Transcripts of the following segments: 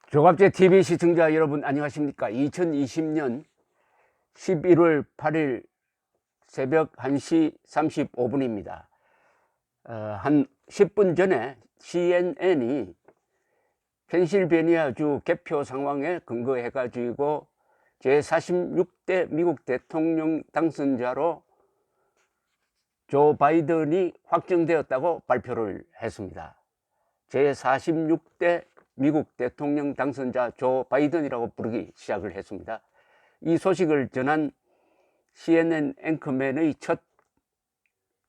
조갑제 TV 시청자 여러분 안녕하십니까? 2020년 11월 8일 새벽 1시 35분입니다. 한 10분 전에 CNN이 펜실베니아주 개표 상황에 근거해 가지고 제46대 미국 대통령 당선자로 조 바이든이 확정되었다고 발표를 했습니다. 제46대 미국 대통령 당선자 조 바이든이라고 부르기 시작을 했습니다. 이 소식을 전한 CNN 앵커맨의 첫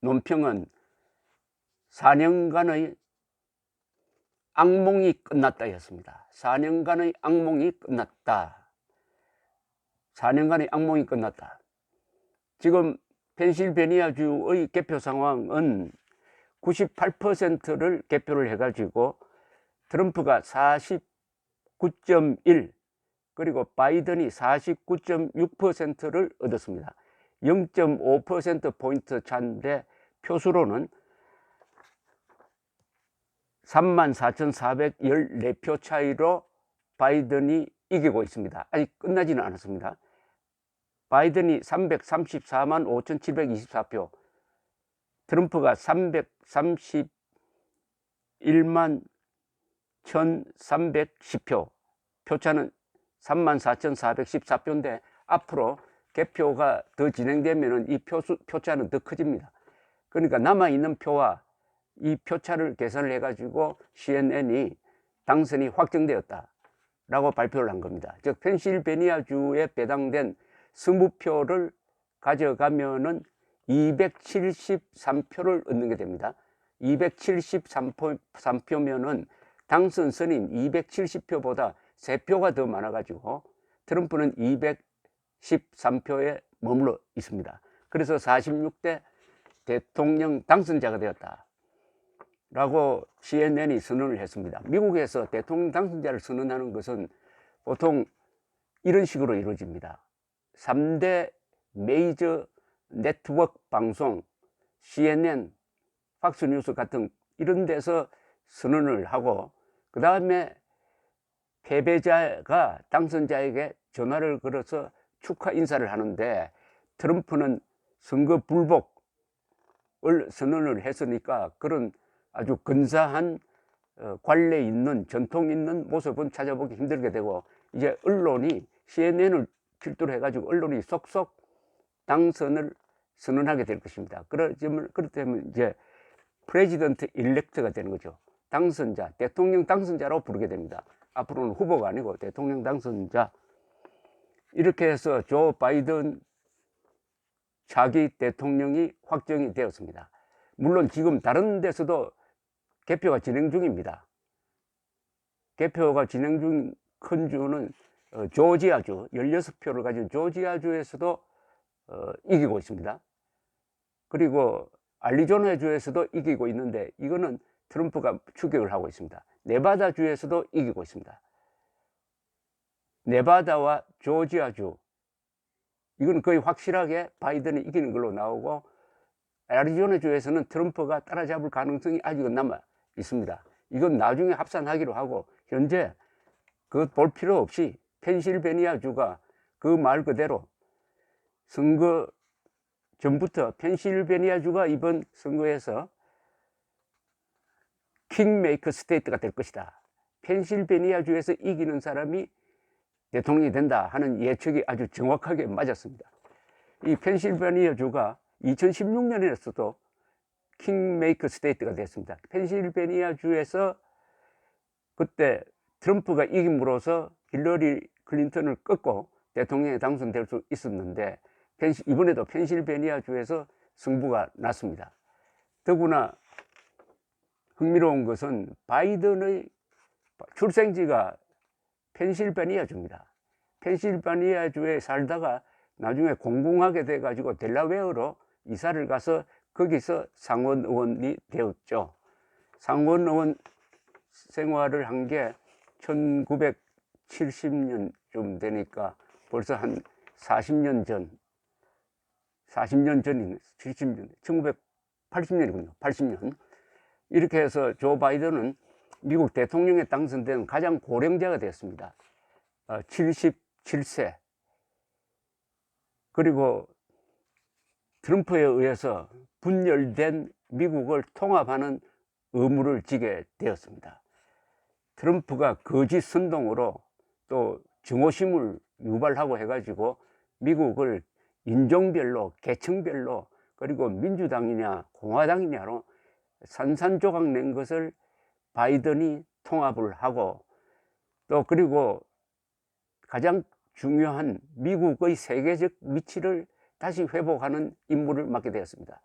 논평은 4년간의 악몽이 끝났다 였습니다. 4년간의 악몽이 끝났다. 4년간의 악몽이 끝났다. 지금 펜실베니아주의 개표 상황은 98%를 개표를 해가지고 트럼프가 49.1 그리고 바이든이 49.6%를 얻었습니다. 0.5%포인트 차인데 표수로는 34,414표 차이로 바이든이 이기고 있습니다. 아직 끝나지는 않았습니다. 바이든이 334만 5,724표, 트럼프가 331만 1,310표, 표차는 34,414표인데 앞으로 개표가 더 진행되면 이 표차는 더 커집니다. 그러니까 남아있는 표와 이 표차를 계산을 해가지고 CNN이 당선이 확정되었다라고 발표를 한 겁니다. 즉 펜실베니아주에 배당된 20표를 가져가면은 273표를 얻는 게 됩니다. 273표면은 당선 선임 270표보다 3표가 더 많아가지고 트럼프는 213표에 머물러 있습니다. 그래서 46대 대통령 당선자가 되었다 라고 CNN이 선언을 했습니다. 미국에서 대통령 당선자를 선언하는 것은 보통 이런 식으로 이루어집니다. 3대 메이저 네트워크 방송 CNN, 팍스뉴스 같은 이런 데서 선언을 하고 그 다음에 패배자가 당선자에게 전화를 걸어서 축하 인사를 하는데 트럼프는 선거 불복을 선언을 했으니까 그런 아주 근사한 관례 있는 전통 있는 모습은 찾아보기 힘들게 되고 이제 언론이 CNN을 필두로 해가지고 언론이 속속 당선을 선언하게 될 것입니다. 그렇다면 이제 프레지던트 일렉트가 되는 거죠. 당선자, 대통령 당선자로 부르게 됩니다. 앞으로는 후보가 아니고 대통령 당선자. 이렇게 해서 조 바이든 차기 대통령이 확정이 되었습니다. 물론 지금 다른 데서도 개표가 진행 중입니다. 개표가 진행 중인 큰 주는 조지아주, 16표를 가진 조지아주에서도 이기고 있습니다. 그리고 애리조나주에서도 이기고 있는데 이거는 트럼프가 추격을 하고 있습니다. 네바다주에서도 이기고 있습니다. 네바다와 조지아주 이건 거의 확실하게 바이든이 이기는 걸로 나오고 애리조나주에서는 트럼프가 따라잡을 가능성이 아직은 남아 있습니다. 이건 나중에 합산하기로 하고 현재 그것 볼 필요 없이 펜실베니아주가 그 말 그대로 선거 전부터 펜실베니아주가 이번 선거에서 킹메이커 스테이트가 될 것이다. 펜실베니아주에서 이기는 사람이 대통령이 된다 하는 예측이 아주 정확하게 맞았습니다. 이 펜실베니아주가 2016년에서도 킹메이커 스테이트가 됐습니다. 펜실베니아주에서 그때 트럼프가 이김으로써 힐러리 클린턴을 꺾고 대통령에 당선될 수 있었는데 이번에도 펜실베니아주에서 승부가 났습니다. 더구나 흥미로운 것은 바이든의 출생지가 펜실베니아주입니다. 펜실베니아주에 살다가 나중에 공공하게 돼가지고 델라웨어로 이사를 가서 거기서 상원 의원이 되었죠. 상원 의원 생활을 한 게 1970년쯤 되니까 벌써 한 40년 전, 70년, 1980년이군요. 80년. 이렇게 해서 조 바이든은 미국 대통령에 당선된 가장 고령자가 됐습니다. 77세. 그리고 트럼프에 의해서 분열된 미국을 통합하는 의무를 지게 되었습니다. 트럼프가 거짓 선동으로 또 증오심을 유발하고 해가지고 미국을 인종별로, 계층별로, 그리고 민주당이냐 공화당이냐로 산산조각 낸 것을 바이든이 통합을 하고, 또 그리고 가장 중요한 미국의 세계적 위치를 다시 회복하는 임무를 맡게 되었습니다.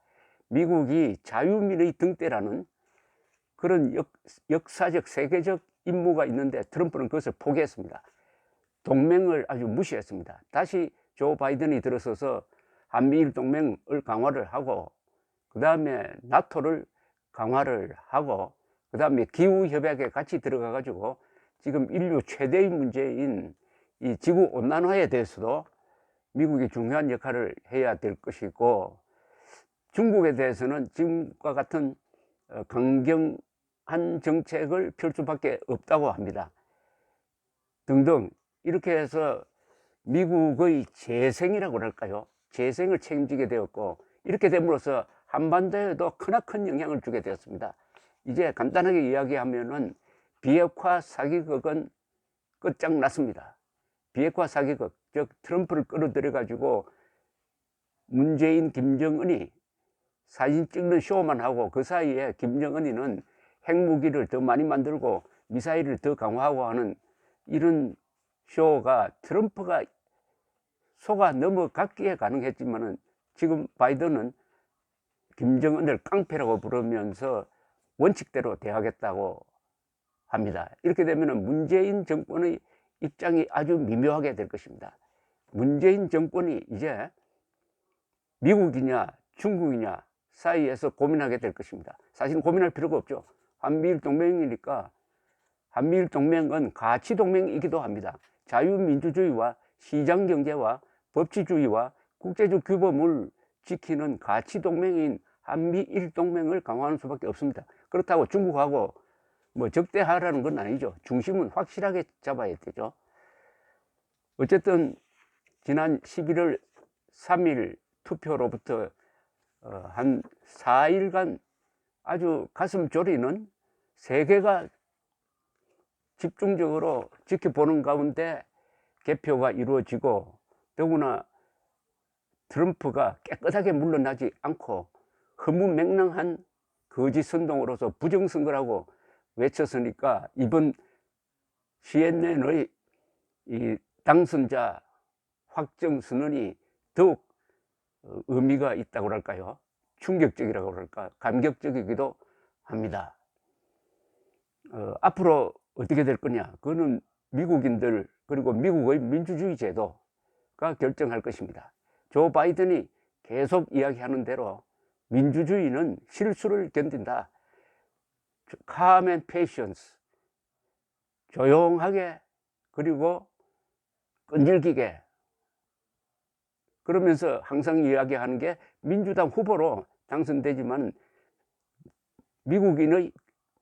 미국이 자유민의 등대라는 그런 역사적 세계적 임무가 있는데 트럼프는 그것을 포기했습니다. 동맹을 아주 무시했습니다. 다시 조 바이든이 들어서서 한미일 동맹을 강화를 하고, 그 다음에 나토를 강화를 하고, 그 다음에 기후협약에 같이 들어가 가지고 지금 인류 최대의 문제인 이 지구온난화에 대해서도 미국이 중요한 역할을 해야 될 것이고, 중국에 대해서는 지금과 같은 강경한 정책을 펼 수밖에 없다고 합니다. 등등 이렇게 해서 미국의 재생이라고 할까요? 재생을 책임지게 되었고, 이렇게 됨으로써 한반도에도 크나큰 영향을 주게 되었습니다. 이제 간단하게 이야기하면은 비핵화 사기극은 끝장났습니다. 비핵화 사기극, 즉 트럼프를 끌어들여 가지고 문재인, 김정은이 사진 찍는 쇼만 하고, 그 사이에 김정은이는 핵무기를 더 많이 만들고 미사일을 더 강화하고 하는 이런 쇼가 트럼프가 속아 넘어갔기에 가능했지만은, 지금 바이든은 김정은을 깡패라고 부르면서 원칙대로 대하겠다고 합니다. 이렇게 되면은 문재인 정권의 입장이 아주 미묘하게 될 것입니다. 문재인 정권이 이제 미국이냐 중국이냐 사이에서 고민하게 될 것입니다. 사실은 고민할 필요가 없죠. 한미일 동맹이니까. 한미일 동맹은 가치 동맹이기도 합니다. 자유민주주의와 시장경제와 법치주의와 국제적 규범을 지키는 가치 동맹인 한미일 동맹을 강화하는 수밖에 없습니다. 그렇다고 중국하고 뭐 적대하라는 건 아니죠. 중심은 확실하게 잡아야 되죠. 어쨌든 지난 11월 3일 투표로부터 한 4일간 아주 가슴 졸이는, 세계가 집중적으로 지켜보는 가운데 개표가 이루어지고, 더구나 트럼프가 깨끗하게 물러나지 않고 허무맹랑한 거짓 선동으로서 부정선거라고 외쳤으니까, 이번 CNN의 이 당선자 확정 선언이 더욱 의미가 있다고 할까요? 충격적이라고 할까? 감격적이기도 합니다. 앞으로 어떻게 될 거냐? 그거는 미국인들, 그리고 미국의 민주주의 제도가 결정할 것입니다. 조 바이든이 계속 이야기하는 대로 민주주의는 실수를 견딘다. calm and patience. 조용하게, 그리고 끈질기게. 그러면서 항상 이야기하는 게, 민주당 후보로 당선되지만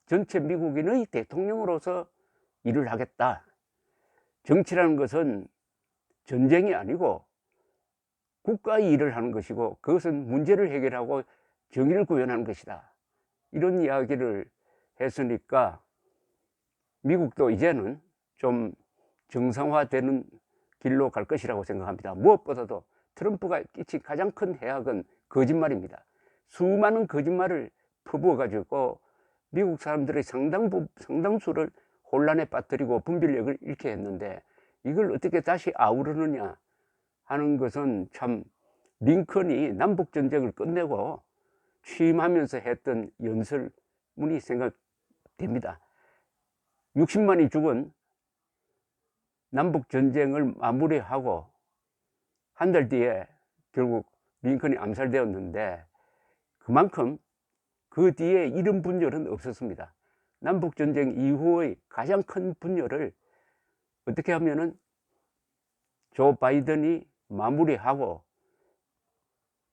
전체 미국인의 대통령으로서 일을 하겠다. 정치라는 것은 전쟁이 아니고 국가의 일을 하는 것이고, 그것은 문제를 해결하고 정의를 구현하는 것이다. 이런 이야기를 했으니까 미국도 이제는 좀 정상화되는 길로 갈 것이라고 생각합니다. 무엇보다도 트럼프가 끼친 가장 큰 해악은 거짓말입니다. 수많은 거짓말을 퍼부어 가지고 미국 사람들의 상당수를 혼란에 빠뜨리고 분별력을 잃게 했는데, 이걸 어떻게 다시 아우르느냐 하는 것은 참 링컨이 남북전쟁을 끝내고 취임하면서 했던 연설문이 생각됩니다. 60만이 죽은 남북전쟁을 마무리하고 한 달 뒤에 결국 링컨이 암살되었는데, 그만큼 그 뒤에 이런 분열은 없었습니다. 남북전쟁 이후의 가장 큰 분열을 어떻게 하면은 조 바이든이 마무리하고,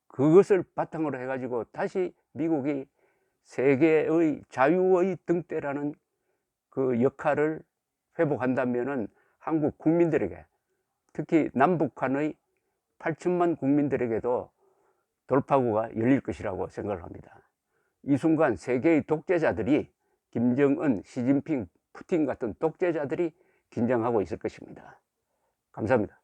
그것을 바탕으로 해가지고 다시 미국이 세계의 자유의 등대라는 그 역할을 회복한다면은 한국 국민들에게, 특히 남북한의 8천만 국민들에게도 돌파구가 열릴 것이라고 생각을 합니다. 이 순간 세계의 독재자들이, 김정은, 시진핑, 푸틴 같은 독재자들이 긴장하고 있을 것입니다. 감사합니다.